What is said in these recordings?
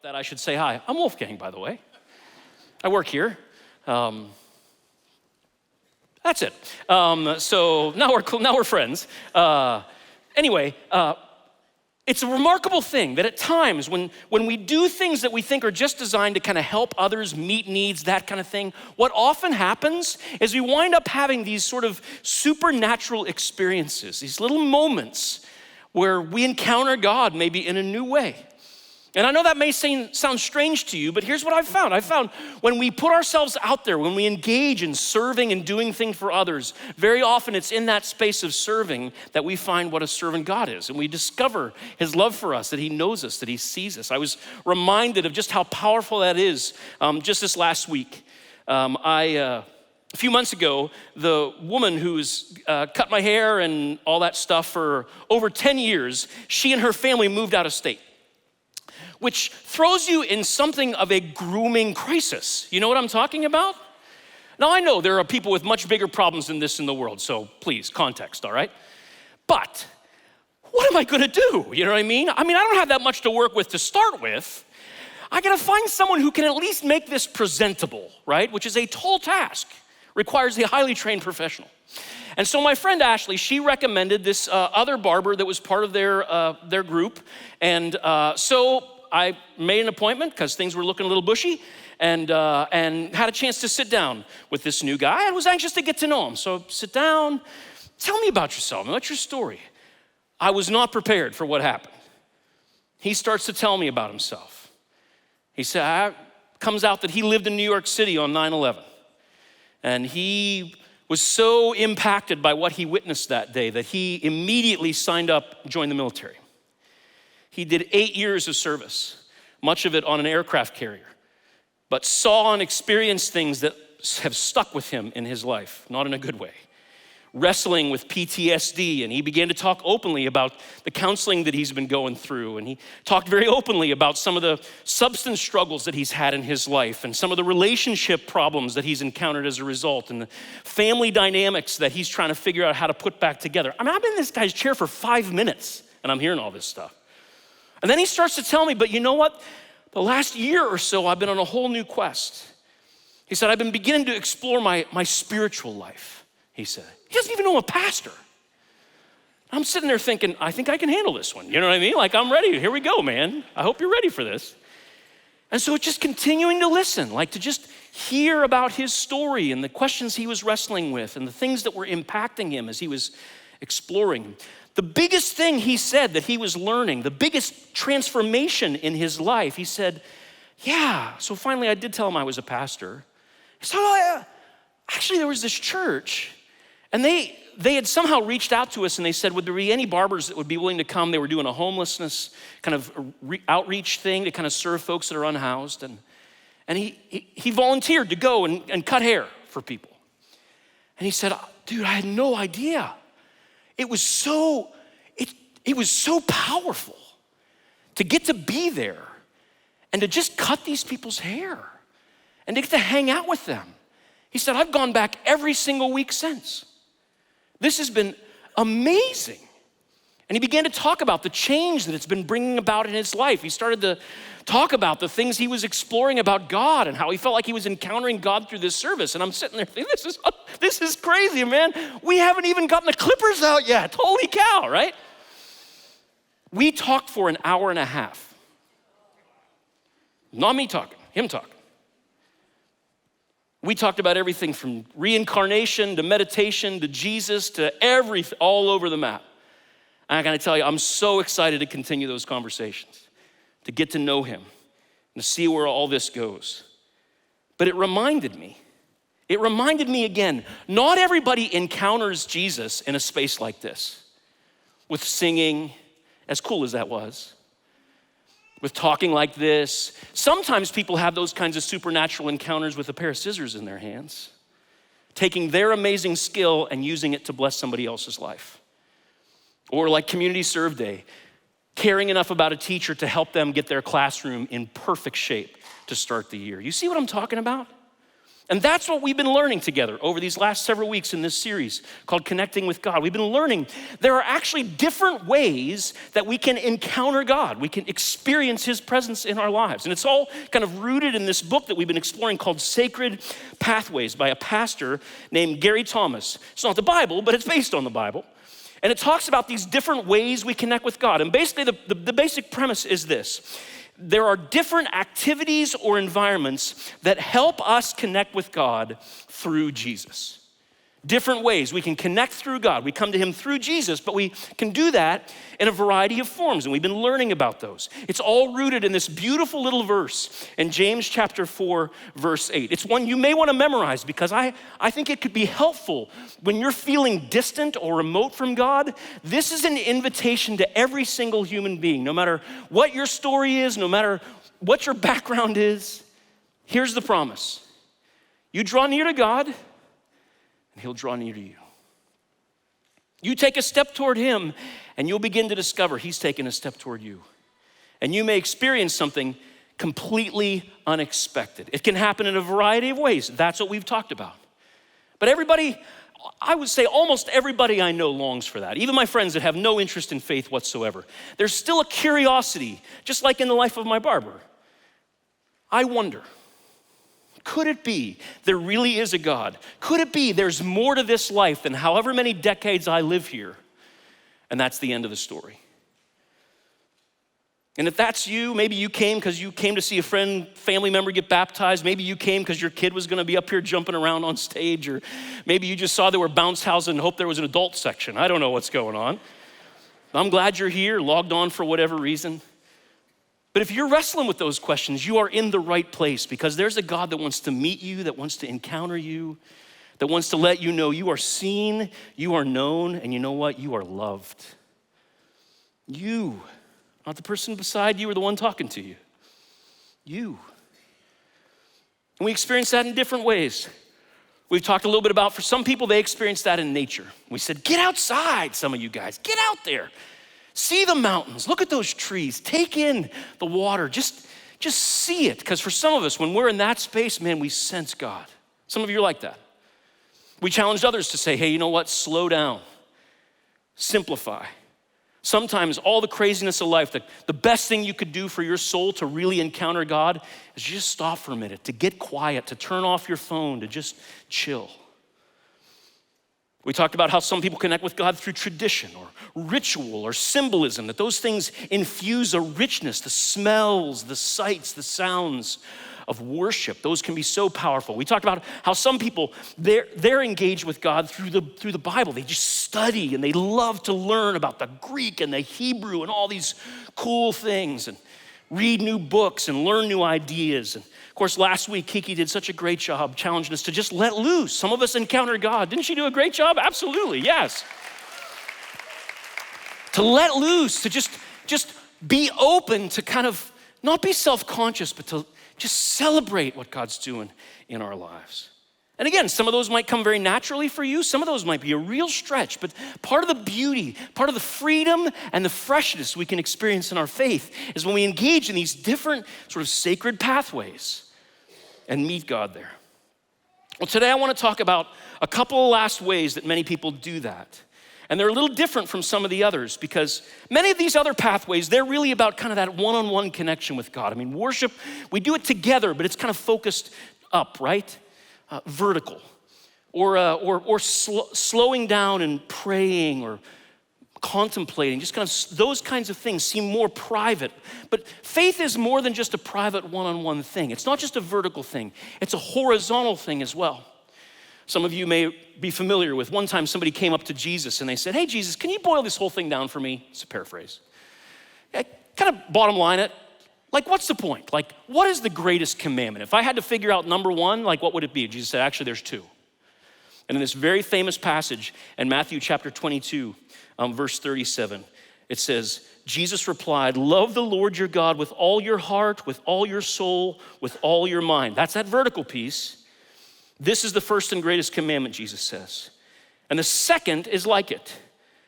About that, I should say hi. I'm Wolfgang, by the way. I work here. That's it. So now we're friends. Anyway, it's a remarkable thing that at times when we do things that we think are just designed to kind of help others meet needs, that kind of thing, what often happens is we wind up having these sort of supernatural experiences, these little moments where we encounter God maybe in a new way. And I know that may sound strange to you, but here's what I've found. I've found when we put ourselves out there, when we engage in serving and doing things for others, very often it's in that space of serving that we find what a servant God is. And we discover his love for us, that he knows us, that he sees us. I was reminded of just how powerful that is just this last week. A few months ago, the woman who's cut my hair and all that stuff for over 10 years, she and her family moved out of state, which throws you in something of a grooming crisis. You know what I'm talking about? Now, I know there are people with much bigger problems than this in the world, so please, context, all right? But what am I gonna do? You know what I mean? I don't have that much to work with to start with. I gotta find someone who can at least make this presentable, right? Which is a tall task, requires a highly trained professional. And so my friend Ashley, she recommended this other barber that was part of their group. And so I made an appointment because things were looking a little bushy and had a chance to sit down with this new guy. I was anxious to get to know him. So sit down, tell me about yourself. What's your story? I was not prepared for what happened. He starts to tell me about himself. He said, comes out that he lived in New York City on 9/11. And he was so impacted by what he witnessed that day that he immediately signed up, joined the military. He did 8 years of service, much of it on an aircraft carrier, but saw and experienced things that have stuck with him in his life, not in a good way. Wrestling with PTSD, and he began to talk openly about the counseling that he's been going through, and he talked very openly about some of the substance struggles that he's had in his life, and some of the relationship problems that he's encountered as a result, and the family dynamics that he's trying to figure out how to put back together. I've been in this guy's chair for 5 minutes, and I'm hearing all this stuff. And then he starts to tell me, but you know what? The last year or so, I've been on a whole new quest. He said, I've been beginning to explore my spiritual life, he said. He doesn't even know I'm a pastor. I'm sitting there thinking, I think I can handle this one. You know what I mean? Like, I'm ready. Here we go, man. I hope you're ready for this. And so it's just continuing to listen, like to just hear about his story and the questions he was wrestling with and the things that were impacting him as he was exploring. The biggest thing he said that he was learning, the biggest transformation in his life, he said, yeah, so finally I did tell him I was a pastor. So actually there was this church, and they had somehow reached out to us and they said, would there be any barbers that would be willing to come? They were doing a homelessness kind of outreach thing to kind of serve folks that are unhoused. And he volunteered to go and cut hair for people. And he said, dude, I had no idea. It was so powerful to get to be there and to just cut these people's hair and to get to hang out with them. He said, I've gone back every single week since. This has been amazing. And he began to talk about the change that it's been bringing about in his life. He started to talk about the things he was exploring about God and how he felt like he was encountering God through this service. And I'm sitting there thinking, this is crazy, man. We haven't even gotten the clippers out yet. Holy cow, right? We talked for an hour and a half. Not me talking, him talking. We talked about everything from reincarnation to meditation to Jesus to everything, all over the map. And I gotta tell you, I'm so excited to continue those conversations, to get to know him, and to see where all this goes. But it reminded me again, not everybody encounters Jesus in a space like this, with singing, as cool as that was, with talking like this. Sometimes people have those kinds of supernatural encounters with a pair of scissors in their hands, taking their amazing skill and using it to bless somebody else's life. Or like Community Serve Day, caring enough about a teacher to help them get their classroom in perfect shape to start the year. You see what I'm talking about? And that's what we've been learning together over these last several weeks in this series called Connecting with God. We've been learning there are actually different ways that we can encounter God. We can experience his presence in our lives. And it's all kind of rooted in this book that we've been exploring called Sacred Pathways by a pastor named Gary Thomas. It's not the Bible, but it's based on the Bible. And it talks about these different ways we connect with God. And basically the basic premise is this. There are different activities or environments that help us connect with God through Jesus. Different ways we can connect through God. We come to him through Jesus, but we can do that in a variety of forms, and we've been learning about those. It's all rooted in this beautiful little verse in James chapter 4, verse 8. It's one you may want to memorize because I think it could be helpful when you're feeling distant or remote from God. This is an invitation to every single human being, no matter what your story is, no matter what your background is. Here's the promise. You draw near to God, and he'll draw near to you. You take a step toward him, and you'll begin to discover he's taken a step toward you. And you may experience something completely unexpected. It can happen in a variety of ways. That's what we've talked about. But everybody, I would say almost everybody I know longs for that. Even my friends that have no interest in faith whatsoever. There's still a curiosity, just like in the life of my barber. I wonder, could it be there really is a God? Could it be there's more to this life than however many decades I live here? And that's the end of the story. And if that's you, maybe you came because you came to see a friend, family member get baptized. Maybe you came because your kid was gonna be up here jumping around on stage, or maybe you just saw there were bounce houses and hoped there was an adult section. I don't know what's going on. I'm glad you're here, logged on for whatever reason. But if you're wrestling with those questions, you are in the right place because there's a God that wants to meet you, that wants to encounter you, that wants to let you know you are seen, you are known, and you know what? You are loved. You, not the person beside you or the one talking to you. You. And we experience that in different ways. We've talked a little bit about, for some people, they experience that in nature. We said, get outside, some of you guys, get out there. See the mountains, look at those trees, take in the water, just see it. Because for some of us, when we're in that space, man, we sense God. Some of you are like that. We challenged others to say, hey, you know what? Slow down, simplify. Sometimes all the craziness of life, the best thing you could do for your soul to really encounter God is just stop for a minute, to get quiet, to turn off your phone, to just chill. We talked about how some people connect with God through tradition or ritual or symbolism, that those things infuse a richness, the smells, the sights, the sounds of worship. Those can be so powerful. We talked about how some people, they're engaged with God through the Bible. They just study and they love to learn about the Greek and the Hebrew and all these cool things and read new books and learn new ideas. And of course, last week, Kiki did such a great job challenging us to just let loose. Some of us encounter God. Didn't she do a great job? Absolutely, yes. To let loose, to just be open, to kind of not be self-conscious, but to just celebrate what God's doing in our lives. And again, some of those might come very naturally for you. Some of those might be a real stretch, but part of the beauty, part of the freedom and the freshness we can experience in our faith is when we engage in these different sort of sacred pathways and meet God there. Well, today I want to talk about a couple of last ways that many people do that. And they're a little different from some of the others because many of these other pathways, they're really about kind of that one-on-one connection with God. I mean, worship, we do it together, but it's kind of focused up, right? Vertical, or slowing down and praying or contemplating, just kind of those kinds of things seem more private. But faith is more than just a private one-on-one thing. It's not just a vertical thing. It's a horizontal thing as well. Some of you may be familiar with one time somebody came up to Jesus and they said, hey, Jesus, can you boil this whole thing down for me? It's a paraphrase. Kind of bottom line it. Like, what's the point? Like, what is the greatest commandment? If I had to figure out number one, like, what would it be? Jesus said, actually, there's two. And in this very famous passage in Matthew chapter 22, verse 37, it says, Jesus replied, love the Lord your God with all your heart, with all your soul, with all your mind. That's that vertical piece. This is the first and greatest commandment, Jesus says. And the second is like it.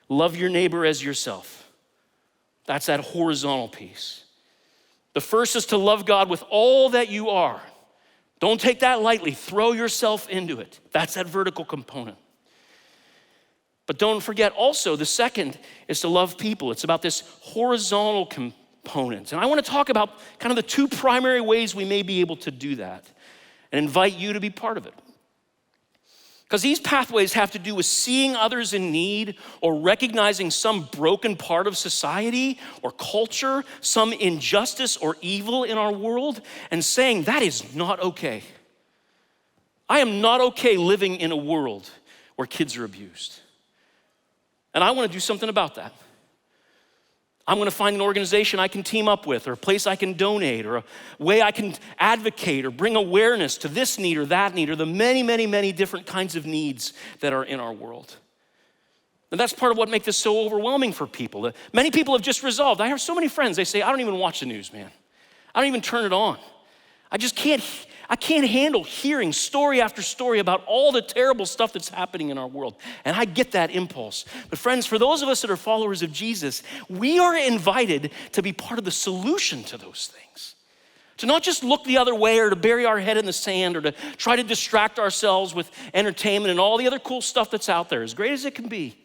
Love your neighbor as yourself. That's that horizontal piece. The first is to love God with all that you are. Don't take that lightly. Throw yourself into it. That's that vertical component. But don't forget also, the second is to love people. It's about this horizontal component. And I want to talk about kind of the two primary ways we may be able to do that and invite you to be part of it. Because these pathways have to do with seeing others in need or recognizing some broken part of society or culture, some injustice or evil in our world, and saying that is not okay. I am not okay living in a world where kids are abused. And I want to do something about that. I'm going to find an organization I can team up with, or a place I can donate, or a way I can advocate or bring awareness to this need or that need, or the many, many, many different kinds of needs that are in our world. And that's part of what makes this so overwhelming for people. Many people have just resolved. I have so many friends, they say, I don't even watch the news, man. I don't even turn it on. I can't handle hearing story after story about all the terrible stuff that's happening in our world. And I get that impulse. But friends, for those of us that are followers of Jesus, we are invited to be part of the solution to those things. To not just look the other way or to bury our head in the sand or to try to distract ourselves with entertainment and all the other cool stuff that's out there, as great as it can be.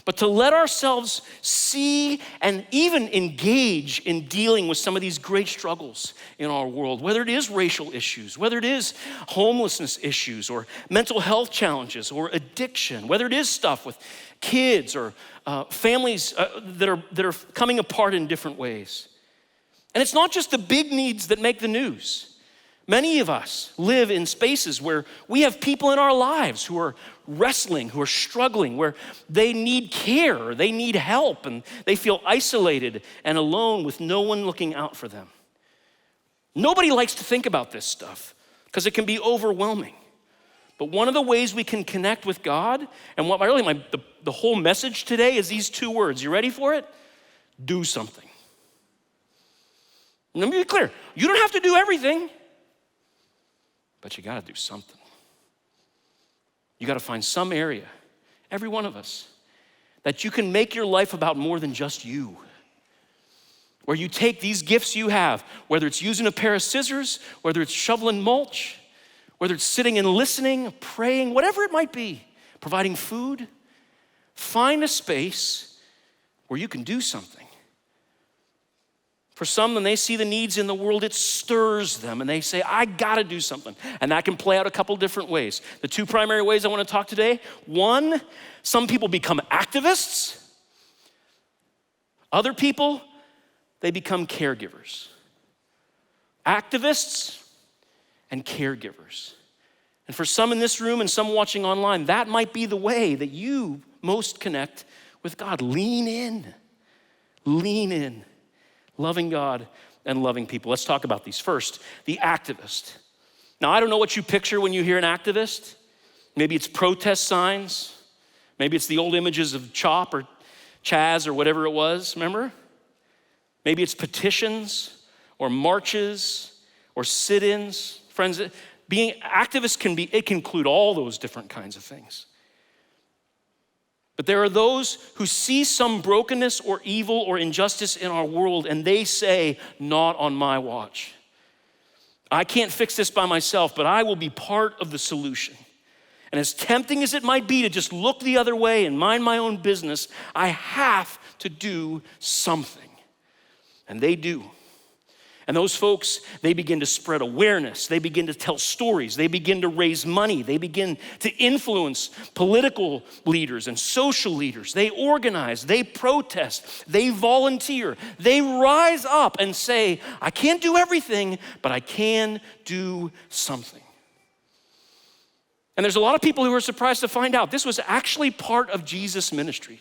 But to let ourselves see and even engage in dealing with some of these great struggles in our world, whether it is racial issues, whether it is homelessness issues or mental health challenges or addiction, whether it is stuff with kids or families that are coming apart in different ways. And it's not just the big needs that make the news. Many of us live in spaces where we have people in our lives who are wrestling, who are struggling, where they need care, they need help, and they feel isolated and alone with no one looking out for them. Nobody likes to think about this stuff because it can be overwhelming. But one of the ways we can connect with God, and what really the whole message today is these two words. You ready for it? Do something. Let me be clear. You don't have to do everything. But you gotta do something. You gotta find some area, every one of us, that you can make your life about more than just you. Where you take these gifts you have, whether it's using a pair of scissors, whether it's shoveling mulch, whether it's sitting and listening, praying, whatever it might be, providing food, find a space where you can do something. For some, when they see the needs in the world, it stirs them and they say, I gotta do something. And that can play out a couple different ways. The two primary ways I wanna talk today, one, some people become activists. Other people, they become caregivers. Activists and caregivers. And for some in this room and some watching online, that might be the way that you most connect with God. Lean in. Loving God and loving people. Let's talk about these. First, the activist. Now, I don't know what you picture when you hear an activist. Maybe it's protest signs. Maybe it's the old images of CHOP or Chaz or whatever it was, remember? Maybe it's petitions or marches or sit-ins. Friends, being activist can include all those different kinds of things. But there are those who see some brokenness or evil or injustice in our world and they say, not on my watch. I can't fix this by myself, but I will be part of the solution. And as tempting as it might be to just look the other way and mind my own business, I have to do something. And they do. And those folks, they begin to spread awareness. They begin to tell stories. They begin to raise money. They begin to influence political leaders and social leaders. They organize. They protest. They volunteer. They rise up and say, I can't do everything, but I can do something. And there's a lot of people who are surprised to find out this was actually part of Jesus' ministry.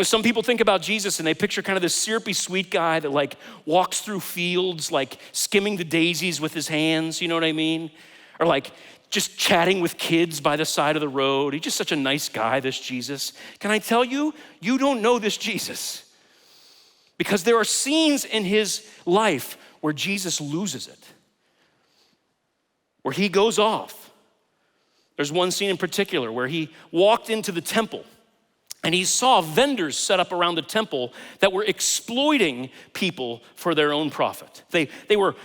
Some people think about Jesus and they picture kind of this syrupy sweet guy that like walks through fields, like skimming the daisies with his hands, you know what I mean? Or like just chatting with kids by the side of the road. He's just such a nice guy, this Jesus. Can I tell you, you don't know this Jesus. Because there are scenes in his life where Jesus loses it, where he goes off. There's one scene in particular where he walked into the temple and he saw vendors set up around the temple that were exploiting people for their own profit. They were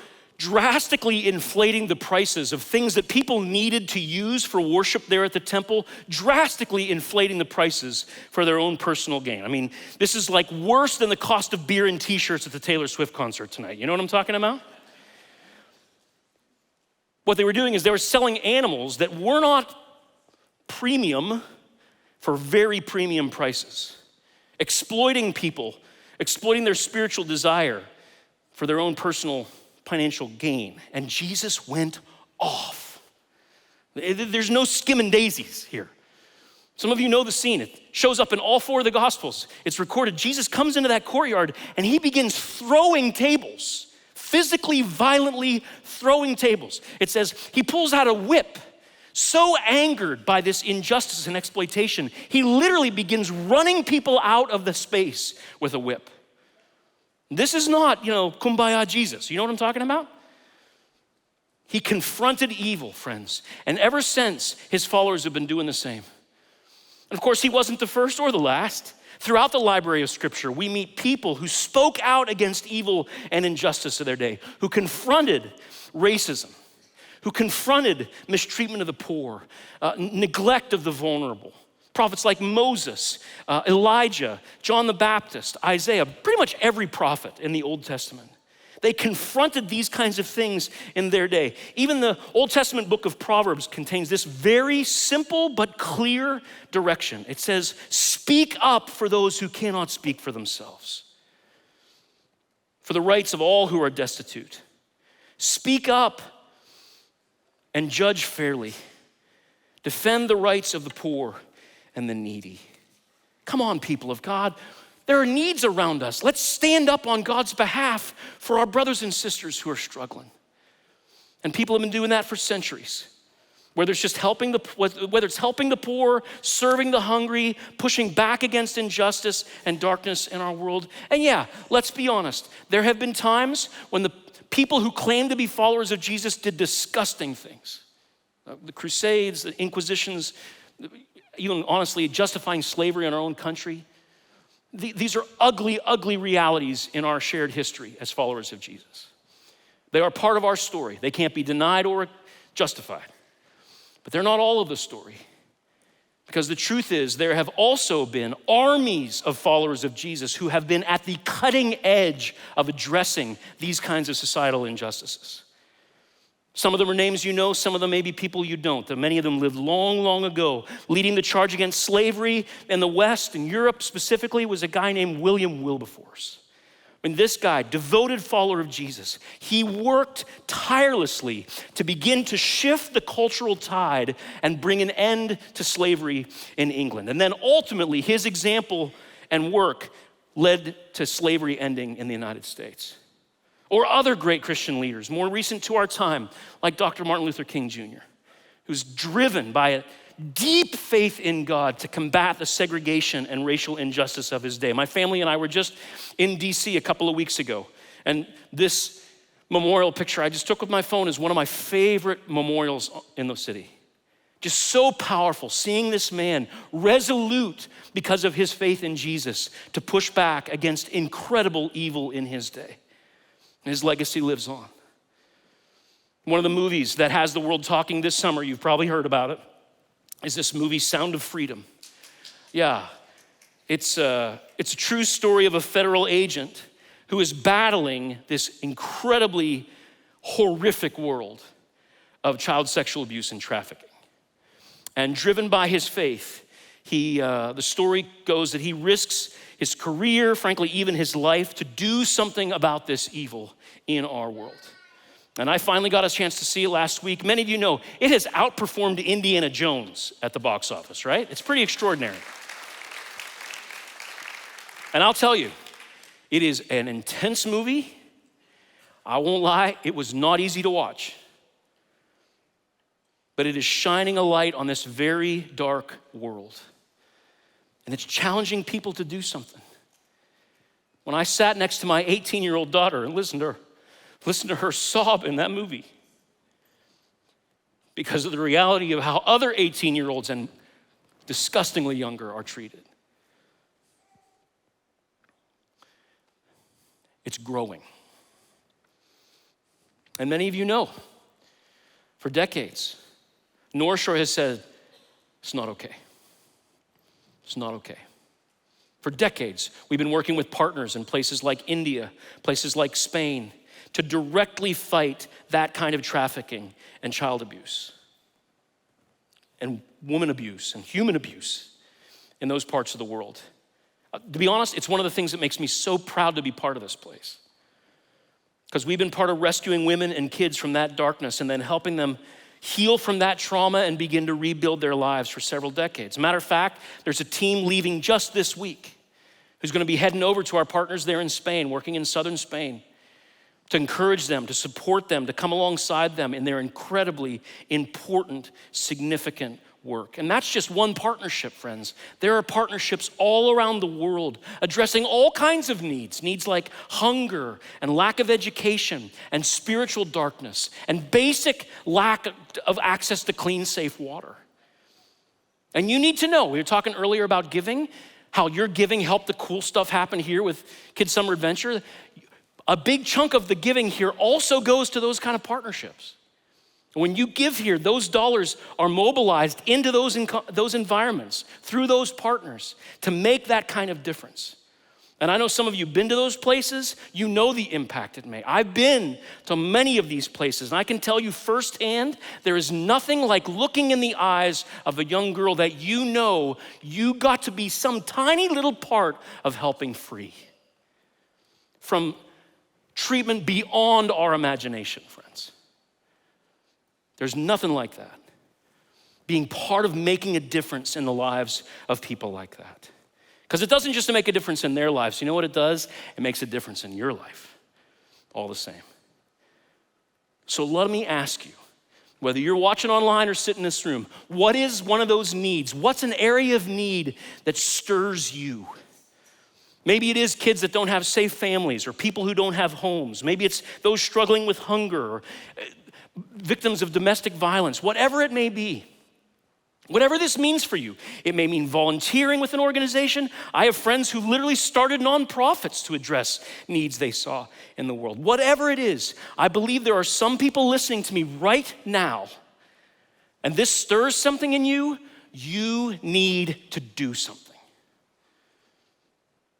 drastically inflating the prices of things that people needed to use for worship there at the temple, drastically inflating the prices for their own personal gain. I mean, this is like worse than the cost of beer and t-shirts at the Taylor Swift concert tonight. You know what I'm talking about? What they were doing is they were selling animals that were not premium for very premium prices, exploiting people, exploiting their spiritual desire for their own personal financial gain. And Jesus went off. There's no skimming daisies here. Some of you know the scene. It shows up in all four of the Gospels. It's recorded. Jesus comes into that courtyard and he begins throwing tables, physically, violently throwing tables. It says he pulls out a whip. So angered by this injustice and exploitation, he literally begins running people out of the space with a whip. This is not, kumbaya Jesus. You know what I'm talking about? He confronted evil, friends. And ever since, his followers have been doing the same. And of course, he wasn't the first or the last. Throughout the library of Scripture, we meet people who spoke out against evil and injustice of their day, who confronted racism, who confronted mistreatment of the poor, neglect of the vulnerable. Prophets like Moses, Elijah, John the Baptist, Isaiah, pretty much every prophet in the Old Testament. They confronted these kinds of things in their day. Even the Old Testament book of Proverbs contains this very simple but clear direction. It says, speak up for those who cannot speak for themselves, for the rights of all who are destitute. Speak up and judge fairly. Defend the rights of the poor and the needy. Come on, people of God. There are needs around us. Let's stand up on God's behalf for our brothers and sisters who are struggling. And people have been doing that for centuries. Whether it's helping the poor, serving the hungry, pushing back against injustice and darkness in our world. And yeah, let's be honest. There have been times when the people who claim to be followers of Jesus did disgusting things. The Crusades, the Inquisitions, even honestly justifying slavery in our own country. These are ugly, ugly realities in our shared history as followers of Jesus. They are part of our story. They can't be denied or justified. But they're not all of the story. Because the truth is, there have also been armies of followers of Jesus who have been at the cutting edge of addressing these kinds of societal injustices. Some of them are names you know, some of them may be people you don't. Many of them lived long, long ago. Leading the charge against slavery in the West, in Europe specifically, was a guy named William Wilberforce. And this guy, devoted follower of Jesus, he worked tirelessly to begin to shift the cultural tide and bring an end to slavery in England. And then ultimately, his example and work led to slavery ending in the United States. Or other great Christian leaders, more recent to our time, like Dr. Martin Luther King Jr., who's driven by a deep faith in God to combat the segregation and racial injustice of his day. My family and I were just in DC a couple of weeks ago, and this memorial picture I just took with my phone is one of my favorite memorials in the city. Just so powerful, seeing this man resolute because of his faith in Jesus to push back against incredible evil in his day. His legacy lives on. One of the movies that has the world talking this summer, you've probably heard about it, is this movie, Sound of Freedom. Yeah, it's a true story of a federal agent who is battling this incredibly horrific world of child sexual abuse and trafficking. And driven by his faith, the story goes that he risks his career, frankly, even his life, to do something about this evil in our world. And I finally got a chance to see it last week. Many of you know it has outperformed Indiana Jones at the box office, right? It's pretty extraordinary. And I'll tell you, it is an intense movie. I won't lie, it was not easy to watch. But it is shining a light on this very dark world. And it's challenging people to do something. When I sat next to my 18-year-old daughter and listened to her sob in that movie because of the reality of how other 18-year-olds and disgustingly younger are treated. It's growing. And many of you know, for decades, North Shore has said, it's not okay. It's not okay. For decades, we've been working with partners in places like India, places like Spain, to directly fight that kind of trafficking and child abuse and woman abuse and human abuse in those parts of the world. To be honest, it's one of the things that makes me so proud to be part of this place. Because we've been part of rescuing women and kids from that darkness and then helping them heal from that trauma and begin to rebuild their lives for several decades. Matter of fact, there's a team leaving just this week who's gonna be heading over to our partners there in Spain, working in southern Spain, to encourage them, to support them, to come alongside them in their incredibly important, significant work. And that's just one partnership, friends. There are partnerships all around the world addressing all kinds of needs like hunger and lack of education and spiritual darkness and basic lack of access to clean, safe water. And you need to know, we were talking earlier about giving, how your giving helped the cool stuff happen here with Kids Summer Adventure. A big chunk of the giving here also goes to those kind of partnerships. When you give here, those dollars are mobilized into those environments through those partners to make that kind of difference. And I know some of you have been to those places, you know the impact it made. I've been to many of these places, and I can tell you firsthand, there is nothing like looking in the eyes of a young girl that you know you got to be some tiny little part of helping free from treatment beyond our imagination, friends. There's nothing like that. Being part of making a difference in the lives of people like that. Because it doesn't just make a difference in their lives. You know what it does? It makes a difference in your life, all the same. So let me ask you, whether you're watching online or sitting in this room, what is one of those needs? What's an area of need that stirs you? Maybe it is kids that don't have safe families or people who don't have homes. Maybe it's those struggling with hunger or victims of domestic violence, whatever it may be. Whatever this means for you, it may mean volunteering with an organization. I have friends who literally started nonprofits to address needs they saw in the world. Whatever it is, I believe there are some people listening to me right now, and this stirs something in you. You need to do something.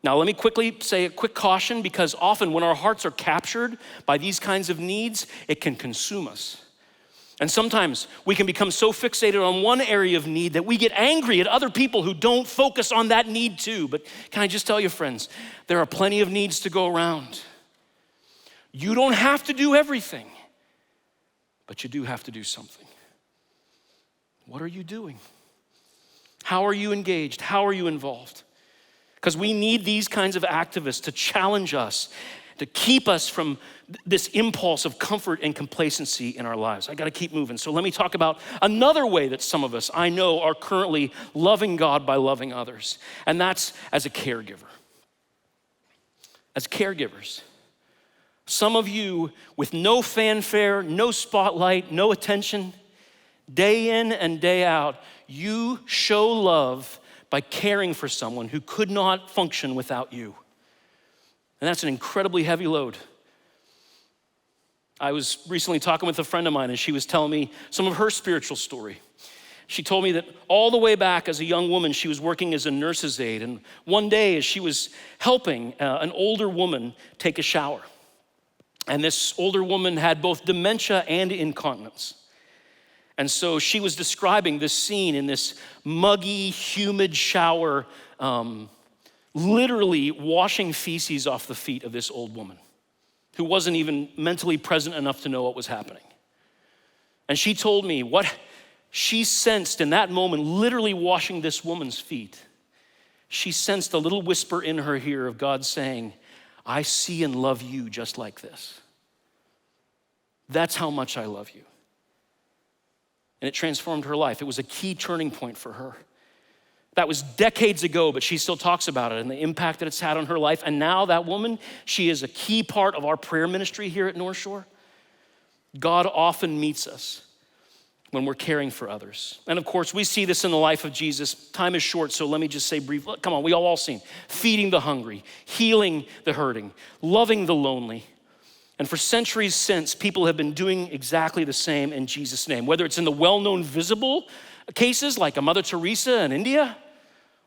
Now, let me quickly say a quick caution, because often when our hearts are captured by these kinds of needs, it can consume us. And sometimes we can become so fixated on one area of need that we get angry at other people who don't focus on that need too. But can I just tell you, friends, there are plenty of needs to go around. You don't have to do everything, but you do have to do something. What are you doing? How are you engaged? How are you involved? Because we need these kinds of activists to challenge us, to keep us from this impulse of comfort and complacency in our lives. I gotta keep moving. So let me talk about another way that some of us I know are currently loving God by loving others, and that's as a caregiver. As caregivers. Some of you with no fanfare, no spotlight, no attention, day in and day out, you show love by caring for someone who could not function without you. And that's an incredibly heavy load. I was recently talking with a friend of mine, and she was telling me some of her spiritual story. She told me that all the way back as a young woman, she was working as a nurse's aide. And one day as she was helping an older woman take a shower, and this older woman had both dementia and incontinence. And so she was describing this scene in this muggy, humid shower, literally washing feces off the feet of this old woman who wasn't even mentally present enough to know what was happening. And she told me what she sensed in that moment, literally washing this woman's feet. She sensed a little whisper in her ear of God saying, I see and love you just like this. That's how much I love you. And it transformed her life. It was a key turning point for her. That was decades ago, but she still talks about it and the impact that it's had on her life. And now that woman, she is a key part of our prayer ministry here at North Shore. God often meets us when we're caring for others. And of course, we see this in the life of Jesus. Time is short, so let me just say briefly. Come on, we all seen. Feeding the hungry, healing the hurting, loving the lonely. And for centuries since, people have been doing exactly the same in Jesus' name, whether it's in the well-known visible cases like a Mother Teresa in India,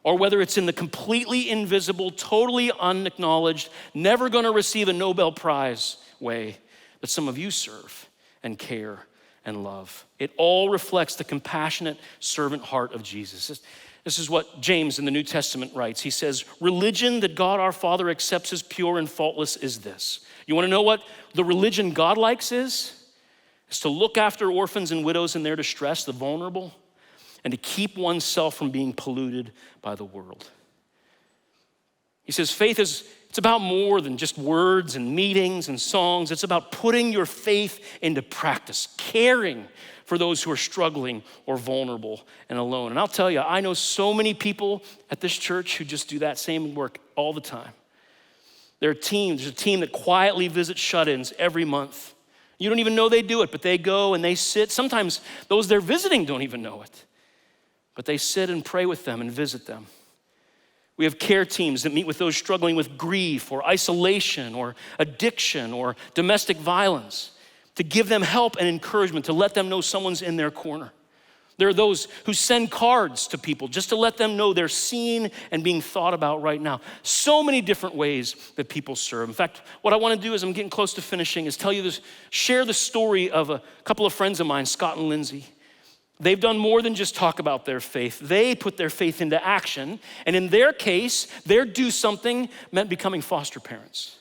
or whether it's in the completely invisible, totally unacknowledged, never gonna receive a Nobel Prize way that some of you serve and care and love. It all reflects the compassionate servant heart of Jesus. This is what James in the New Testament writes. He says, religion that God our Father accepts as pure and faultless is this. You wanna know what the religion God likes is? It's to look after orphans and widows in their distress, the vulnerable, and to keep oneself from being polluted by the world. He says faith it's about more than just words and meetings and songs. It's about putting your faith into practice, caring for those who are struggling or vulnerable and alone. And I'll tell you, I know so many people at this church who just do that same work all the time. There's a team that quietly visits shut-ins every month. You don't even know they do it, but they go and they sit. Sometimes those they're visiting don't even know it. But they sit and pray with them and visit them. We have care teams that meet with those struggling with grief or isolation or addiction or domestic violence to give them help and encouragement, to let them know someone's in their corner. There are those who send cards to people just to let them know they're seen and being thought about right now. So many different ways that people serve. In fact, what I want to do as I'm getting close to finishing is share the story of a couple of friends of mine, Scott and Lindsay. They've done more than just talk about their faith. They put their faith into action. And in their case, their do something meant becoming foster parents.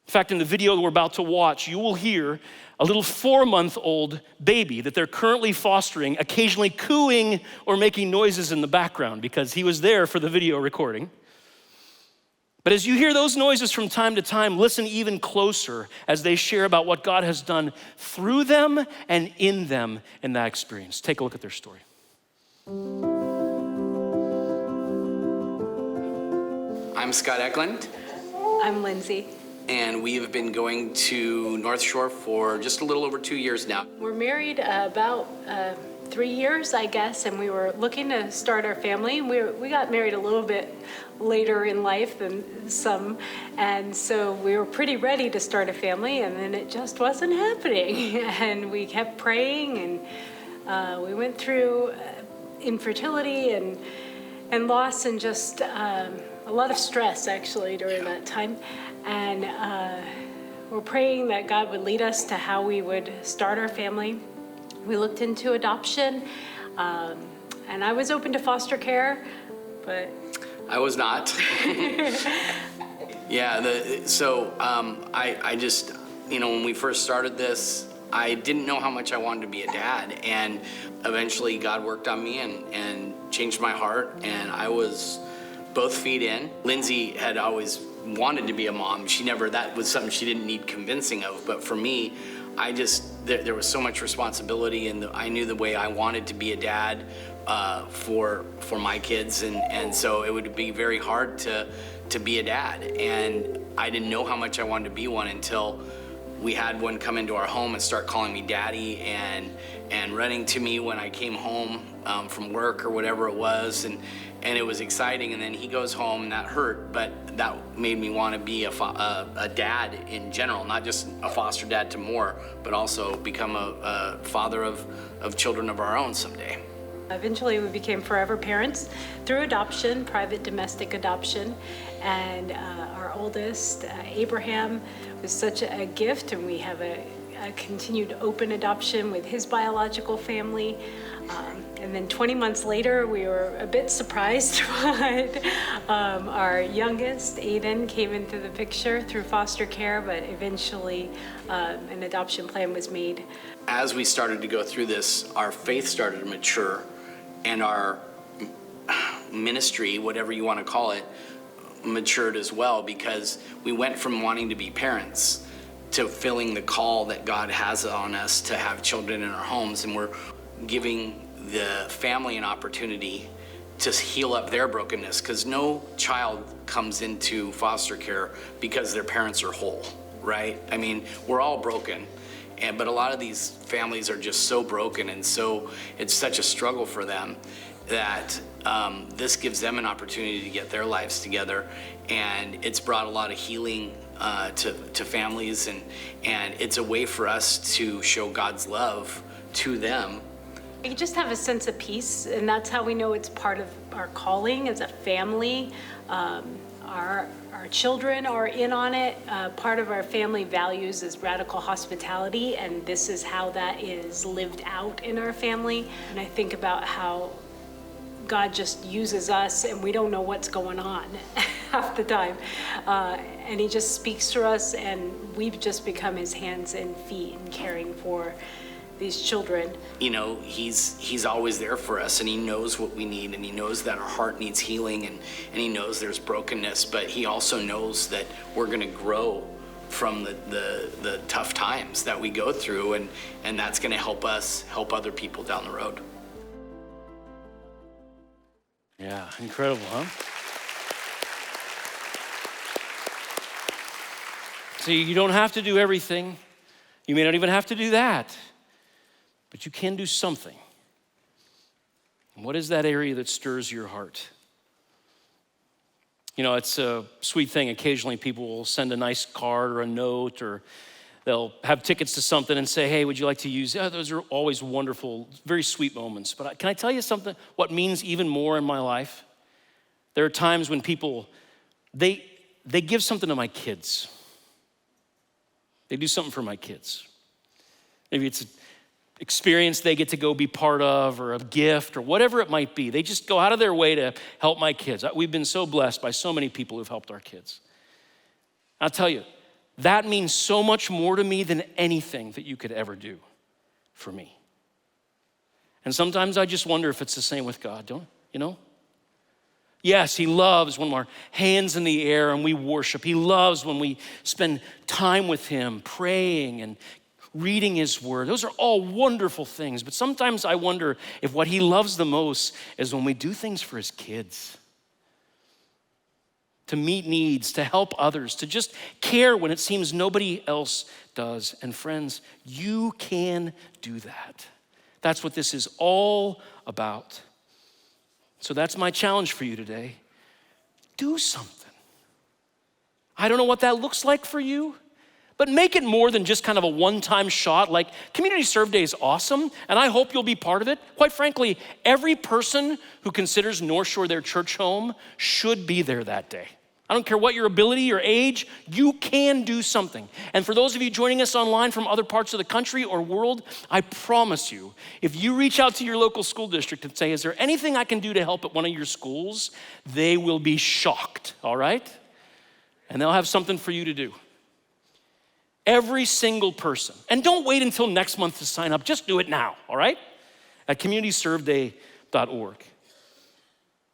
In fact, in the video that we're about to watch, you will hear a little 4-month-old baby that they're currently fostering, occasionally cooing or making noises in the background because he was there for the video recording. But as you hear those noises from time to time, listen even closer as they share about what God has done through them and in them in that experience. Take a look at their story. I'm Scott Eklund. I'm Lindsay. And we have been going to North Shore for just a little over 2 years now. We're married about 3 years, I guess, and we were looking to start our family. We got married a little bit later in life than some, and so we were pretty ready to start a family, and then it just wasn't happening. And we kept praying, and we went through infertility and loss and just a lot of stress, actually, during that time. And we're praying that God would lead us to how we would start our family. We looked into adoption, and I was open to foster care, but I was not. Yeah, I just, when we first started this, I didn't know how much I wanted to be a dad, and eventually God worked on me and changed my heart, and I was both feet in. Lindsay had always wanted to be a mom. That was something she didn't need convincing of, but for me, there was so much responsibility, and I knew the way I wanted to be a dad for my kids, and so it would be very hard to be a dad, and I didn't know how much I wanted to be one until we had one come into our home and start calling me daddy and running to me when I came home from work or whatever it was, and it was exciting. And then he goes home, and that hurt, but that made me want to be a dad in general, not just a foster dad to more, but also become a father of children of our own someday. Eventually we became forever parents through adoption, private domestic adoption, and our oldest, Abraham, was such a gift, and we have a continued open adoption with his biological family. And then 20 months later, we were a bit surprised, but our youngest, Aiden, came into the picture through foster care, but eventually an adoption plan was made. As we started to go through this, our faith started to mature, and our ministry, whatever you want to call it, matured as well, because we went from wanting to be parents to feeling the call that God has on us to have children in our homes, and we're giving the family an opportunity to heal up their brokenness, because no child comes into foster care because their parents are whole, right? I mean, we're all broken, but a lot of these families are just so broken, and so it's such a struggle for them that this gives them an opportunity to get their lives together, and it's brought a lot of healing to families, and it's a way for us to show God's love to them. You just have a sense of peace, and that's how we know it's part of our calling as a family. Our children are in on it. Part of our family values is radical hospitality, and this is how that is lived out in our family. And I think about how God just uses us, and we don't know what's going on half the time. And he just speaks to us, and we've just become his hands and feet in caring for these children. You know, he's always there for us, and he knows what we need, and he knows that our heart needs healing, and he knows there's brokenness, but he also knows that we're going to grow from the tough times that we go through, and that's going to help us help other people down the road. Yeah, incredible, huh? See, you don't have to do everything. You may not even have to do that. But you can do something. And what is that area that stirs your heart? You know, it's a sweet thing. Occasionally people will send a nice card or a note, or they'll have tickets to something and say, hey, would you like to use? Yeah, those are always wonderful, very sweet moments. But can I tell you something? What means even more in my life? There are times when people, they give something to my kids. They do something for my kids. Maybe it's an experience they get to go be part of, or a gift, or whatever it might be. They just go out of their way to help my kids. We've been so blessed by so many people who've helped our kids. I'll tell you, that means so much more to me than anything that you could ever do for me. And sometimes I just wonder if it's the same with God, don't you know? Yes, he loves when our hands in the air and we worship. He loves when we spend time with him, praying and reading his word. Those are all wonderful things, but sometimes I wonder if what he loves the most is when we do things for his kids. To meet needs, to help others, to just care when it seems nobody else does. And friends, you can do that. That's what this is all about. So that's my challenge for you today. Do something. I don't know what that looks like for you, but make it more than just kind of a one-time shot. Like, Community Serve Day is awesome, and I hope you'll be part of it. Quite frankly, every person who considers North Shore their church home should be there that day. I don't care what your ability or age, you can do something. And for those of you joining us online from other parts of the country or world, I promise you, if you reach out to your local school district and say, is there anything I can do to help at one of your schools? They will be shocked, all right? And they'll have something for you to do. Every single person. And don't wait until next month to sign up. Just do it now, all right? At communityserveday.org.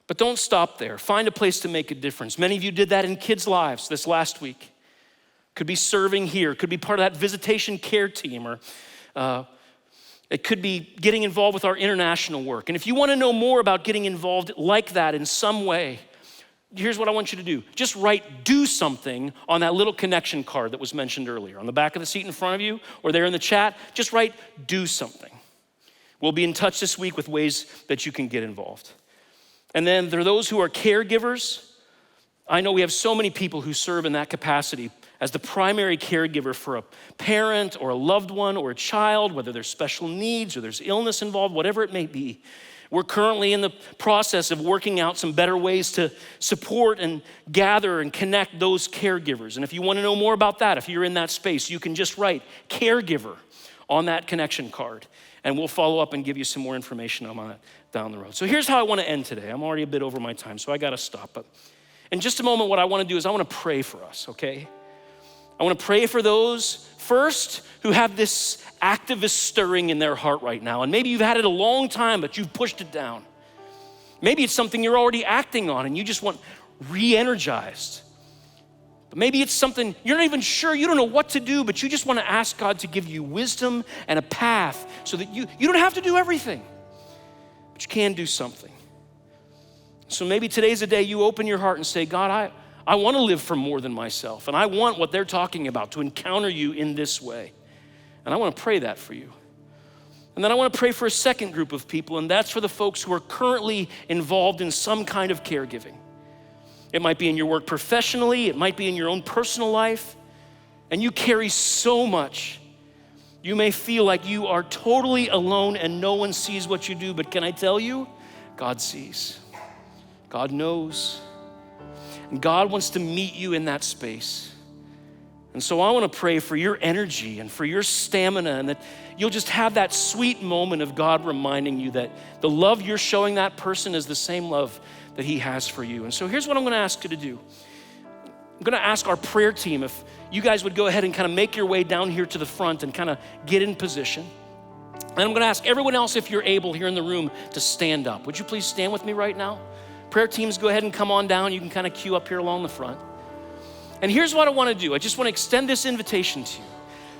But don't stop there. Find a place to make a difference. Many of you did that in kids' lives this last week. Could be serving here. Could be part of that visitation care team, or it could be getting involved with our international work. And if you want to know more about getting involved like that in some way, here's what I want you to do. Just write "do something" on that little connection card that was mentioned earlier. On the back of the seat in front of you, or there in the chat, just write "do something." We'll be in touch this week with ways that you can get involved. And then there are those who are caregivers. I know we have so many people who serve in that capacity as the primary caregiver for a parent or a loved one or a child, whether there's special needs or there's illness involved, whatever it may be. We're currently in the process of working out some better ways to support and gather and connect those caregivers. And if you want to know more about that, if you're in that space, you can just write "caregiver" on that connection card, and we'll follow up and give you some more information on that down the road. So here's how I want to end today. I'm already a bit over my time, so I got to stop. But in just a moment, what I want to do is I want to pray for us, okay? I want to pray for those first who have this activist stirring in their heart right now. And maybe you've had it a long time, but you've pushed it down. Maybe it's something you're already acting on and you just want re-energized. But maybe it's something you're not even sure, you don't know what to do, but you just want to ask God to give you wisdom and a path so that you don't have to do everything, but you can do something. So maybe today's the day you open your heart and say, God, I want to live for more than myself, and I want what they're talking about, to encounter you in this way. And I want to pray that for you. And then I want to pray for a second group of people, and that's for the folks who are currently involved in some kind of caregiving. It might be in your work professionally, it might be in your own personal life. and you carry so much. You may feel like you are totally alone and no one sees what you do, but can I tell you, God sees. God knows. And God wants to meet you in that space. And so I want to pray for your energy and for your stamina, and that you'll just have that sweet moment of God reminding you that the love you're showing that person is the same love that he has for you. And so here's what I'm going to ask you to do. I'm going to ask our prayer team if you guys would go ahead and kind of make your way down here to the front and kind of get in position. And I'm going to ask everyone else, if you're able here in the room, to stand up. Would you please stand with me right now? Prayer teams, go ahead and come on down. You can kind of queue up here along the front. And here's what I want to do. I just want to extend this invitation to you.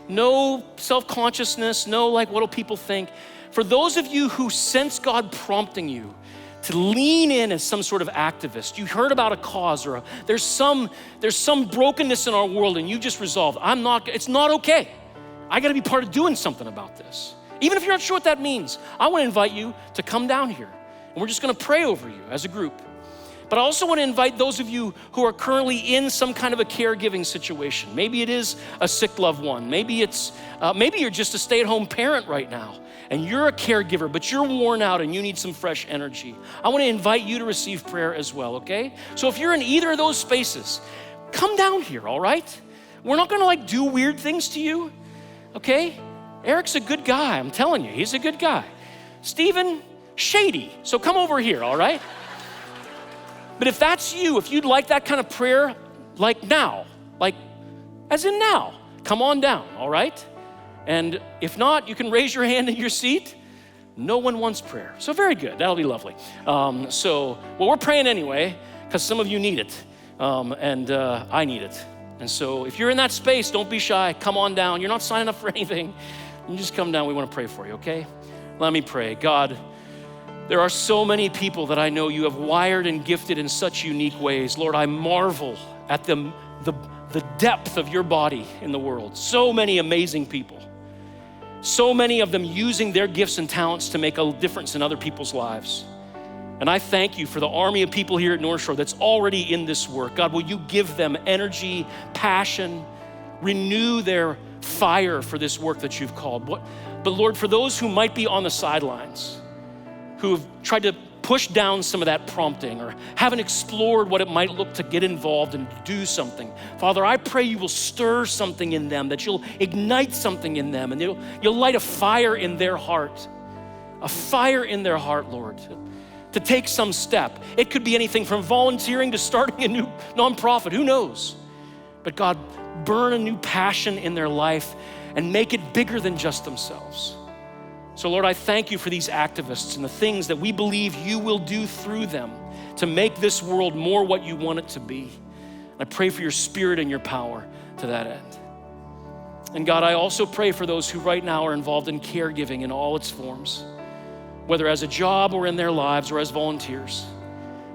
No self-consciousnness, no like, what do people think? For those of you who sense God prompting you to lean in as some sort of activist, you heard about a cause, or there's some brokenness in our world, and you just resolved, it's not okay. I got to be part of doing something about this. Even if you're not sure what that means, I want to invite you to come down here, and we're just going to pray over you as a group. But I also want to invite those of you who are currently in some kind of a caregiving situation. Maybe it is a sick loved one. Maybe you're just a stay-at-home parent right now, and you're a caregiver, but you're worn out and you need some fresh energy. I want to invite you to receive prayer as well, okay? So if you're in either of those spaces, come down here, all right? We're not going to like do weird things to you, okay? Eric's a good guy, I'm telling you, he's a good guy. Stephen, shady, so come over here, all right? But if that's you, if you'd like that kind of prayer, like now, like as in now, come on down, all right? And if not, you can raise your hand in your seat. No one wants prayer. So very good, that'll be lovely. Well, we're praying anyway, because some of you need it, and I need it. And so if you're in that space, don't be shy, come on down. You're not signing up for anything. You just come down, we want to pray for you, okay? Let me pray. God, there are so many people that I know you have wired and gifted in such unique ways. Lord, I marvel at the depth of your body in the world. So many amazing people. So many of them using their gifts and talents to make a difference in other people's lives. And I thank you for the army of people here at North Shore that's already in this work. God, will you give them energy, passion, renew their fire for this work that you've called. But Lord, for those who might be on the sidelines, who have tried to push down some of that prompting or haven't explored what it might look to get involved and do something. Father, I pray you will stir something in them, that you'll ignite something in them, and you'll light a fire in their heart. A fire in their heart, Lord, to take some step. It could be anything from volunteering to starting a new nonprofit, who knows? But God, burn a new passion in their life and make it bigger than just themselves. So Lord, I thank you for these activists and the things that we believe you will do through them to make this world more what you want it to be. I pray for your spirit and your power to that end. And God, I also pray for those who right now are involved in caregiving in all its forms, whether as a job or in their lives or as volunteers.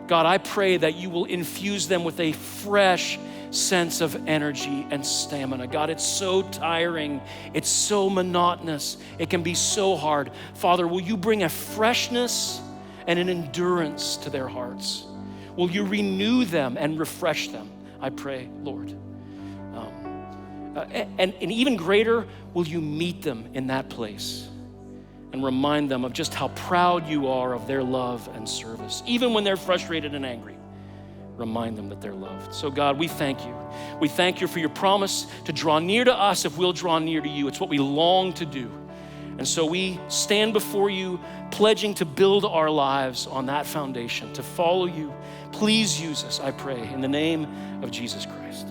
God, I pray that you will infuse them with a fresh sense of energy and stamina. God, it's so tiring. It's so monotonous. It can be so hard. Father, will you bring a freshness and an endurance to their hearts? Will you renew them and refresh them? I pray, Lord. And even greater, will you meet them in that place and remind them of just how proud you are of their love and service. Even when they're frustrated and angry, remind them that they're loved. So God, we thank you. We thank you for your promise to draw near to us if we'll draw near to you. It's what we long to do. And so we stand before you, pledging to build our lives on that foundation, to follow you. Please use us, I pray, in the name of Jesus Christ.